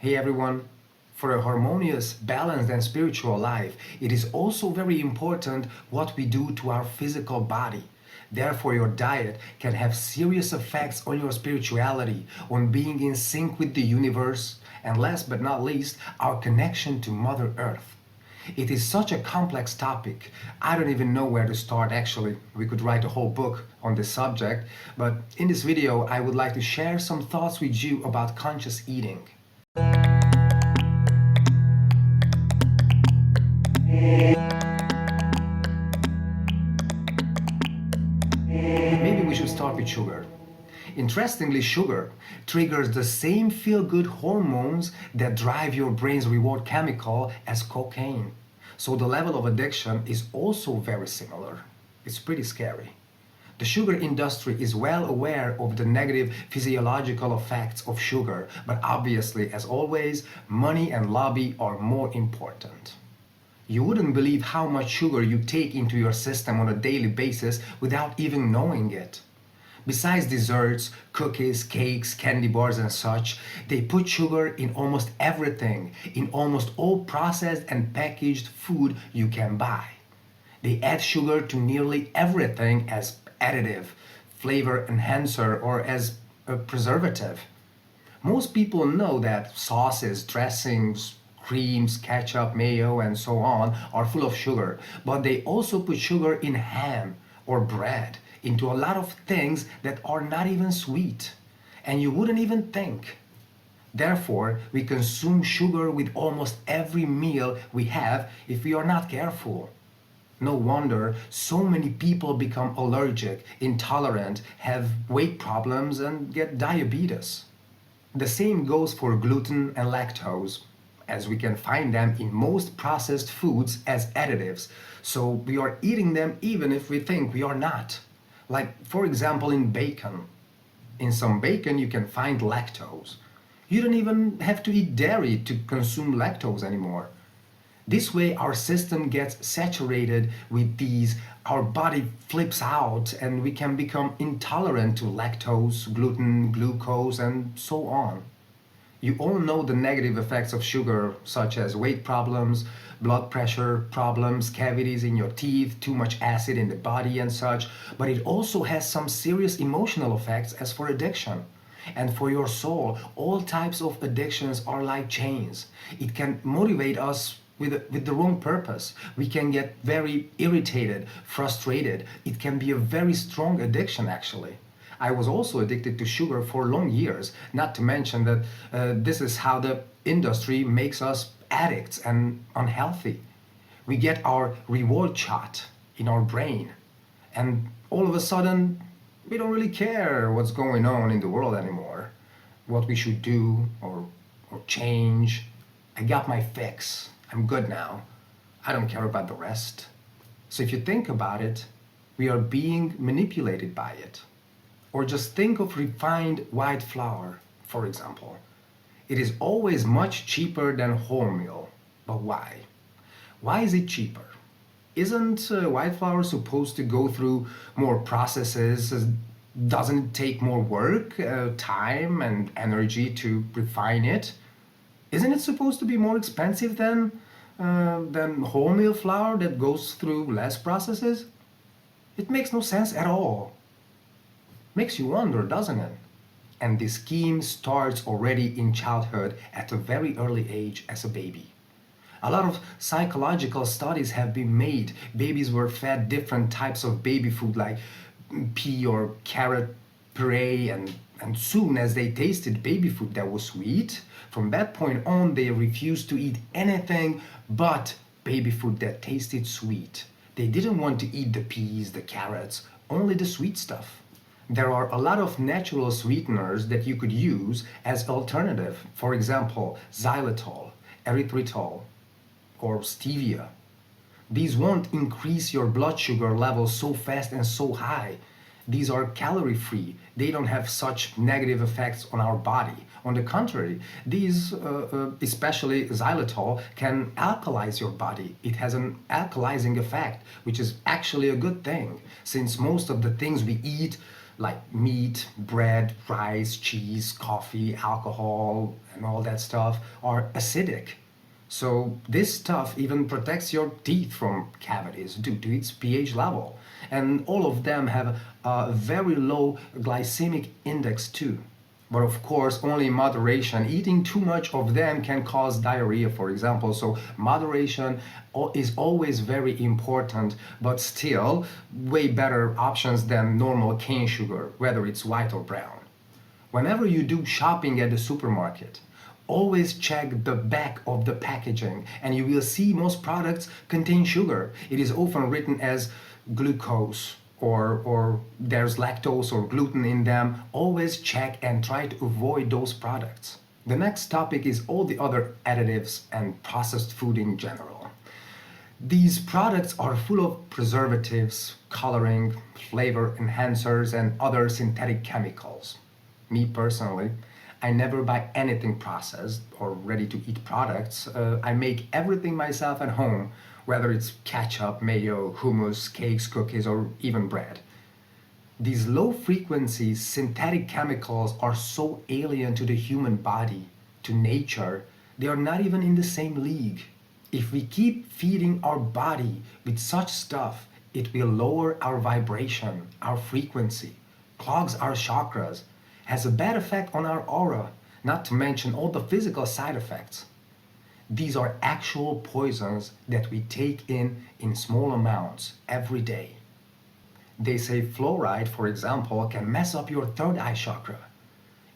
Hey everyone, for a harmonious, balanced, and spiritual life, it is also very important what we do to our physical body. Therefore, your diet can have serious effects on your spirituality, on being in sync with the universe, and last but not least, our connection to Mother Earth. It is such a complex topic. I don't even know where to start actually. We could write a whole book on this subject, but in this video, I would like to share some thoughts with you about conscious eating. Maybe we should start with sugar. Interestingly, sugar triggers the same feel-good hormones that drive your brain's reward chemical as cocaine. So the level of addiction is also very similar. It's pretty scary. The sugar industry is well aware of the negative physiological effects of sugar, but obviously, as always, money and lobby are more important. You wouldn't believe how much sugar you take into your system on a daily basis without even knowing it. Besides desserts, cookies, cakes, candy bars and such, they put sugar in almost everything, in almost all processed and packaged food you can buy. They add sugar to nearly everything as additive, flavor enhancer, or as a preservative. Most people know that sauces, dressings, creams, ketchup, mayo, and so on are full of sugar, but they also put sugar in ham or bread, into a lot of things that are not even sweet, and you wouldn't even think. Therefore, we consume sugar with almost every meal we have if we are not careful. No wonder so many people become allergic, intolerant, have weight problems, and get diabetes. The same goes for gluten and lactose, as we can find them in most processed foods as additives, so we are eating them even if we think we are not. Like, for example, in bacon. In some bacon, you can find lactose. You don't even have to eat dairy to consume lactose anymore. This way, our system gets saturated with these, our body flips out, and we can become intolerant to lactose, gluten, glucose, and so on. You all know the negative effects of sugar, such as weight problems, blood pressure problems, cavities in your teeth, too much acid in the body and such, but it also has some serious emotional effects as for addiction. And for your soul, all types of addictions are like chains. It can motivate us with the wrong purpose. We can get very irritated, frustrated. It can be a very strong addiction actually. I was also addicted to sugar for long years, not to mention that this is how the industry makes us addicts and unhealthy. We get our reward shot in our brain, and all of a sudden, we don't really care what's going on in the world anymore, what we should do or change. I got my fix. I'm good now. I don't care about the rest. So if you think about it, we are being manipulated by it. Or just think of refined white flour, for example. It is always much cheaper than wholemeal. But why? Why is it cheaper? Isn't white flour supposed to go through more processes? Doesn't it take more work, time, and energy to refine it? Isn't it supposed to be more expensive than wholemeal flour that goes through less processes? It makes no sense at all. Makes you wonder, doesn't it? And this scheme starts already in childhood at a very early age as a baby. A lot of psychological studies have been made. Babies were fed different types of baby food like pea or carrot puree, and soon as they tasted baby food that was sweet, from that point on they refused to eat anything but baby food that tasted sweet. They didn't want to eat the peas, the carrots, only the sweet stuff. There are a lot of natural sweeteners that you could use as alternative. For example, xylitol, erythritol, or stevia. These won't increase your blood sugar levels so fast and so high. These are calorie free. They don't have such negative effects on our body. On the contrary, these, especially xylitol, can alkalize your body. It has an alkalizing effect, which is actually a good thing, since most of the things we eat like meat, bread, rice, cheese, coffee, alcohol, and all that stuff, are acidic. So this stuff even protects your teeth from cavities due to its pH level. And all of them have a very low glycemic index too. But of course, only in moderation. Eating too much of them can cause diarrhea, for example. So moderation is always very important, but still way better options than normal cane sugar, whether it's white or brown. Whenever you do shopping at the supermarket, always check the back of the packaging and you will see most products contain sugar. It is often written as glucose or there's lactose or gluten in them. Always check and try to avoid those products. The next topic is all the other additives and processed food in general. These products are full of preservatives, coloring, flavor enhancers, and other synthetic chemicals. Me personally, I never buy anything processed or ready to eat products. I make everything myself at home, whether it's ketchup, mayo, hummus, cakes, cookies, or even bread. These low frequency synthetic chemicals are so alien to the human body, to nature, they are not even in the same league. If we keep feeding our body with such stuff, it will lower our vibration, our frequency, clogs our chakras, has a bad effect on our aura, not to mention all the physical side effects. These are actual poisons that we take in small amounts every day. They say fluoride, for example, can mess up your third eye chakra.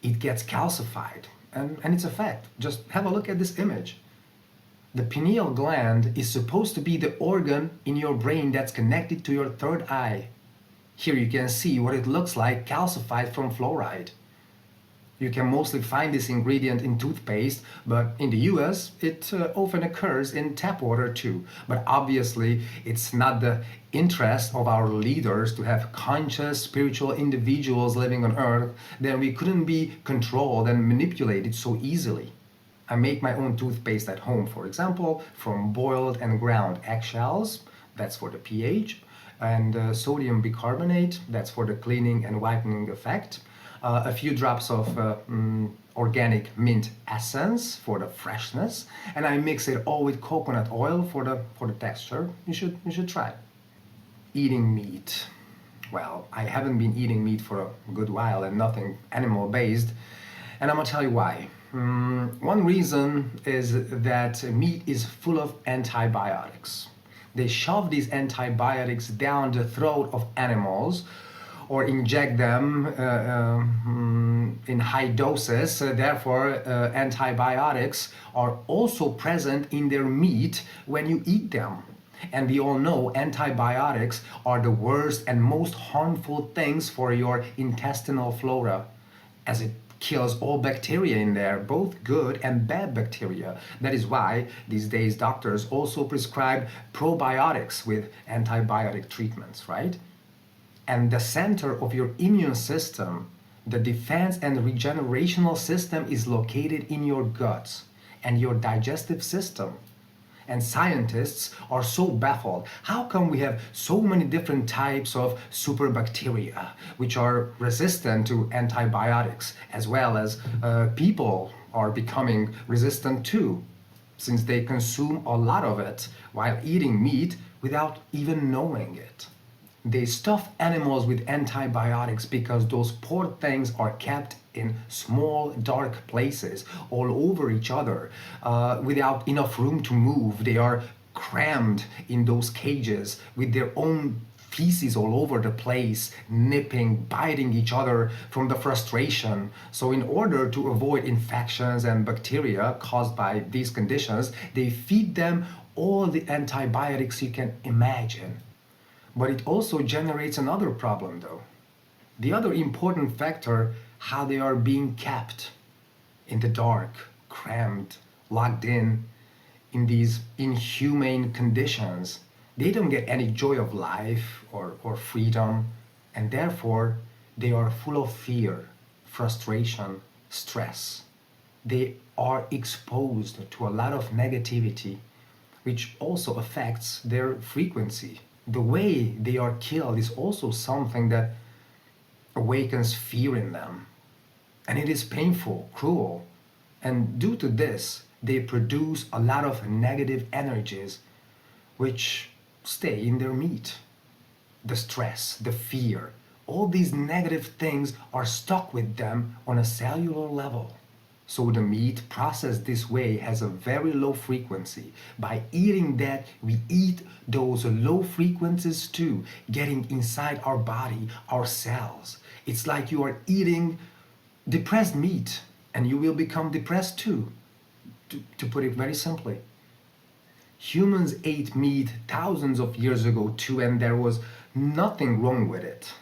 It gets calcified, and it's a fact. Just have a look at this image. The pineal gland is supposed to be the organ in your brain that's connected to your third eye. Here you can see what it looks like calcified from fluoride. You can mostly find this ingredient in toothpaste, but in the US it often occurs in tap water too. But obviously it's not the interest of our leaders to have conscious spiritual individuals living on earth, then we couldn't be controlled and manipulated so easily. I make my own toothpaste at home, for example, from boiled and ground eggshells, that's for the pH, and sodium bicarbonate, that's for the cleaning and whitening effect. A few drops of organic mint essence for the freshness, and I mix it all with coconut oil for the texture. You should try. Eating meat. Well, I haven't been eating meat for a good while and nothing animal based, and I'm gonna tell you why. One reason is that meat is full of antibiotics. They shove these antibiotics down the throat of animals or inject them in high doses. Therefore, antibiotics are also present in their meat when you eat them. And we all know antibiotics are the worst and most harmful things for your intestinal flora, as it kills all bacteria in there, both good and bad bacteria. That is why these days doctors also prescribe probiotics with antibiotic treatments, right? And the center of your immune system, the defense and regenerational system, is located in your guts and your digestive system. And scientists are so baffled. How come we have so many different types of superbacteria which are resistant to antibiotics, as well as people are becoming resistant too, since they consume a lot of it while eating meat without even knowing it? They stuff animals with antibiotics because those poor things are kept in small, dark places all over each other without enough room to move. They are crammed in those cages with their own feces all over the place, nipping, biting each other from the frustration. So in order to avoid infections and bacteria caused by these conditions, they feed them all the antibiotics you can imagine. But it also generates another problem though. The other important factor, how they are being kept in the dark, crammed, locked in these inhumane conditions. They don't get any joy of life or freedom, and therefore they are full of fear, frustration, stress. They are exposed to a lot of negativity, which also affects their frequency. The way they are killed is also something that awakens fear in them. And it is painful, cruel. And due to this, they produce a lot of negative energies which stay in their meat. The stress, the fear, all these negative things are stuck with them on a cellular level. So the meat processed this way has a very low frequency. By eating that, we eat those low frequencies too, getting inside our body, our cells. It's like you are eating depressed meat and you will become depressed too, to put it very simply. Humans ate meat thousands of years ago too, and there was nothing wrong with it.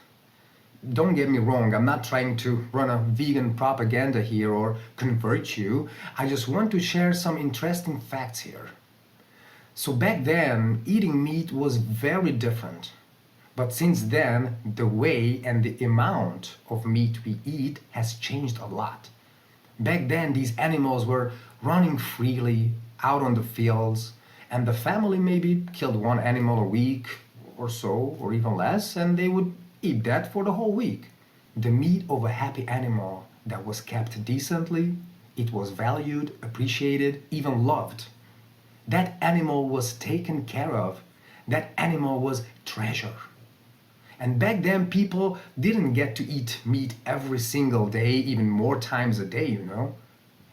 Don't get me wrong, I'm not trying to run a vegan propaganda here or convert you. I just want to share some interesting facts here. So back then, eating meat was very different. But since then, the way and the amount of meat we eat has changed a lot. Back then, these animals were running freely out on the fields, and the family maybe killed one animal a week or so, or even less, and they would eat that for the whole week. The meat of a happy animal that was kept decently, it was valued, appreciated, even loved. That animal was taken care of. That animal was treasure. And back then, people didn't get to eat meat every single day, even more times a day, you know.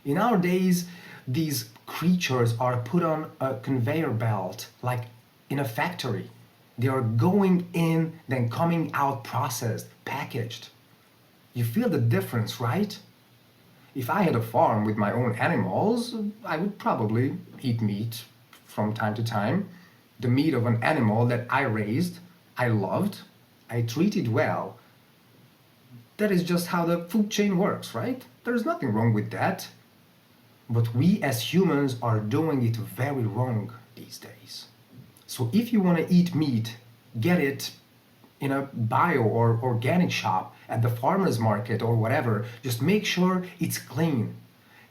In our days, these creatures are put on a conveyor belt, like in a factory. They are going in, then coming out processed, packaged. You feel the difference, right? If I had a farm with my own animals, I would probably eat meat from time to time. The meat of an animal that I raised, I loved, I treated well. That is just how the food chain works, right? There's nothing wrong with that. But we as humans are doing it very wrong these days. So if you want to eat meat, get it in a bio or organic shop at the farmer's market or whatever. Just make sure it's clean.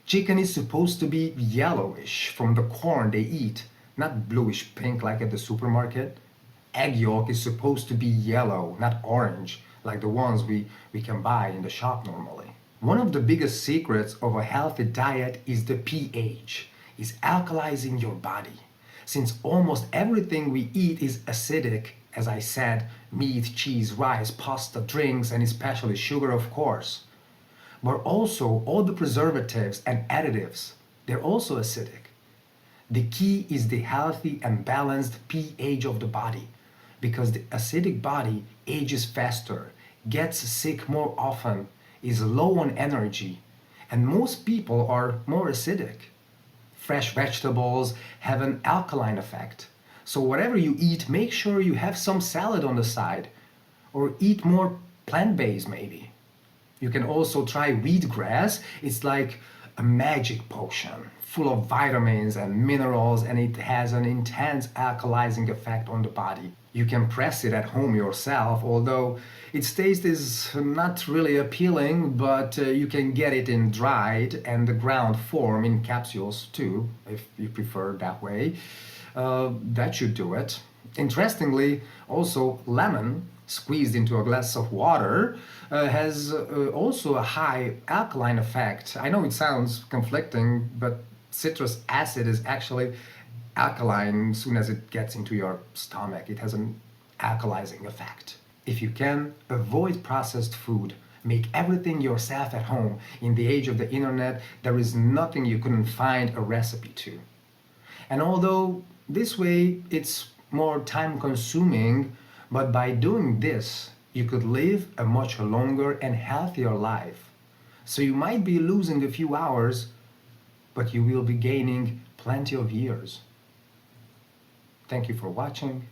Chicken is supposed to be yellowish from the corn they eat, not bluish pink like at the supermarket. Egg yolk is supposed to be yellow, not orange, like the ones we can buy in the shop normally. One of the biggest secrets of a healthy diet is the pH, is alkalizing your body. Since almost everything we eat is acidic, as I said, meat, cheese, rice, pasta, drinks, and especially sugar, of course. But also all the preservatives and additives, they're also acidic. The key is the healthy and balanced pH of the body, because the acidic body ages faster, gets sick more often, is low on energy, and most people are more acidic. Fresh vegetables have an alkaline effect. So whatever you eat, make sure you have some salad on the side, or eat more plant-based maybe. You can also try wheatgrass. It's like a magic potion full of vitamins and minerals, and it has an intense alkalizing effect on the body. You can press it at home yourself, although its taste is not really appealing, but you can get it in dried and the ground form in capsules too, if you prefer that way. That should do it. Interestingly, also lemon squeezed into a glass of water has also a high alkaline effect. I know it sounds conflicting, but citrus acid is actually alkaline as soon as it gets into your stomach. It has an alkalizing effect. If you can, avoid processed food. Make everything yourself at home. In the age of the internet, there is nothing you couldn't find a recipe to. And although this way it's more time consuming, but by doing this, you could live a much longer and healthier life. So you might be losing a few hours, but you will be gaining plenty of years. Thank you for watching.